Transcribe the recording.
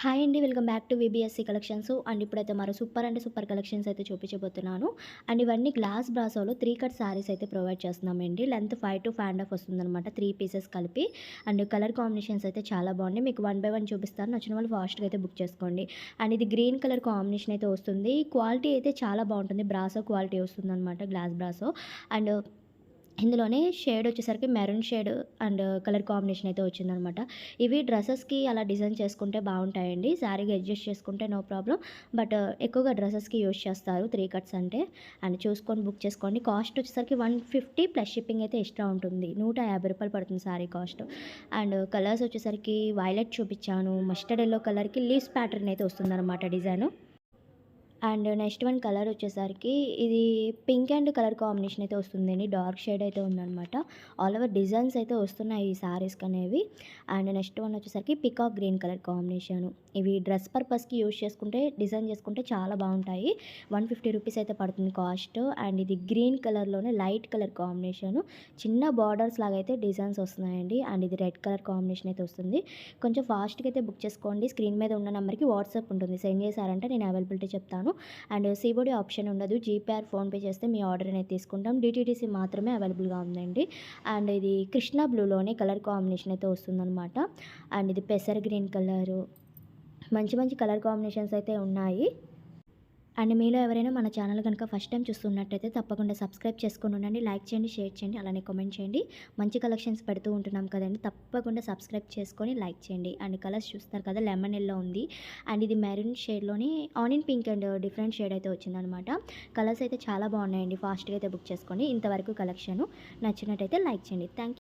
Hi అండి. Welcome back to VBSC collections. And ఇప్పుడైతే మరో సూపర్ అంటే సూపర్ కలెక్షన్స్ అయితే చూపించబోతున్నాను. అండ్ ఇవన్నీ గ్లాస్ బ్రాసోలో 3 కట్ శారీస్ అయితే ప్రొవైడ్ చేస్తున్నామండి. లెంత్ 5 to 5.5 వస్తుందనమాట, 3 పీసెస్ కలిపి. అండ్ కలర్ కాంబినేషన్స్ అయితే చాలా బాగున్నాయి. మీకు 1 బై 1 చూపిస్తాను. నచ్చిన వాళ్ళు ఫాస్ట్గా అయితే బుక్ చేసుకోండి. అండ్ ఇది గ్రీన్ కలర్ కాంబినేషన్ అయితే వస్తుంది. క్వాలిటీ అయితే చాలా బాగుంటుంది. బ్రాసో క్వాలిటీ వస్తుందన్నమాట, గ్లాస్ బ్రాసో. అండ్ ఇందులోనే షేడ్ వచ్చేసరికి maroon shade and colour combination అయితే వచ్చిందనమాట. ఇవి డ్రెస్సెస్‌కి అలా డిజైన్ చేసుకుంటే బాగుంటాయండి. శారీకి అడ్జస్ట్ చేసుకుంటే నో ప్రాబ్లమ్. బట్ ఎక్కువగా డ్రెస్సెస్‌కి యూజ్ చేస్తారు 3 కట్స్ అంటే. అండ్ చూసుకొని బుక్ చేసుకోండి. కాస్ట్ వచ్చేసరికి 150 ప్లస్ షిప్పింగ్ అయితే ఎక్స్ట్రా ఉంటుంది. రూ. 150 పడుతుంది శారీ కాస్ట్. అండ్ కలర్స్ వచ్చేసరికి వైలెట్ చూపించాను. మస్టర్డ్ యెల్లో కలర్‌కి లీవ్స్ ప్యాటర్న్ అయితే వస్తుందనమాట design. And next one colour వచ్చేసరికి ఇది పింక్ అండ్ కలర్ కాంబినేషన్ అయితే వస్తుందండి. డార్క్ షేడ్ అయితే ఉందనమాట. ఆల్ ఓవర్ డిజైన్స్ అయితే వస్తున్నాయి ఈ శారీస్కి అనేవి. అండ్ నెక్స్ట్ వన్ వచ్చేసరికి పికాక్ గ్రీన్ కలర్ కాంబినేషన్. ఇవి డ్రెస్ పర్పస్కి యూజ్ చేసుకుంటే, డిజైన్ చేసుకుంటే చాలా బాగుంటాయి. 150 రూపీస్ అయితే పడుతుంది కాస్ట్. అండ్ ఇది గ్రీన్ కలర్లోనే లైట్ కలర్ కాంబినేషన్, చిన్న బార్డర్స్ లాగా అయితే డిజైన్స్ వస్తున్నాయండి. అండ్ ఇది రెడ్ కలర్ కాంబినేషన్ అయితే వస్తుంది. కొంచెం ఫాస్ట్గా అయితే బుక్ చేసుకోండి. స్క్రీన్ మీద ఉన్న నెంబర్కి వాట్సాప్ ఉంటుంది. సెండ్ చేశారంటే నేను అవైలబిలిటీ చెప్తాను. అండ్ సిఓడి ఆప్షన్ ఉండదు. జీపే ఆర్ ఫోన్పే చేస్తే మీ ఆర్డర్ అనేది తీసుకుంటాం. డిటీడీసీ మాత్రమే అవైలబుల్గా ఉందండి. అండ్ ఇది కృష్ణ బ్లూలోనే కలర్ కాంబినేషన్ అయితే వస్తుందన్నమాట. అండ్ ఇది పెసర్ గ్రీన్ కలరు, మంచి మంచి కలర్ కాంబినేషన్స్ అయితే ఉన్నాయి. అండ్ మీలో ఎవరైనా మన ఛానల్ కనుక ఫస్ట్ టైం చూస్తున్నట్టయితే తప్పకుండా సబ్స్క్రైబ్ చేసుకొని ఉండండి. లైక్ చేయండి, షేర్ చేయండి, అలానే కామెంట్ చేయండి. మంచి కలెక్షన్స్ పెడుతూ ఉంటున్నాం కదండి, తప్పకుండా సబ్స్క్రైబ్ చేసుకొని లైక్ చేయండి. అండ్ కలర్స్ చూస్తారు కదా, లెమన్ ఎల్లో ఉంది. అండ్ ఇది మెరూన్ షేడ్లోని onion pink and different shade అయితే వచ్చిందనమాట. కలర్స్ అయితే చాలా బాగున్నాయండి. ఫాస్ట్గా అయితే బుక్ చేసుకోండి. ఇంతవరకు కలెక్షన్ నచ్చినట్టయితే లైక్ చేయండి. థ్యాంక్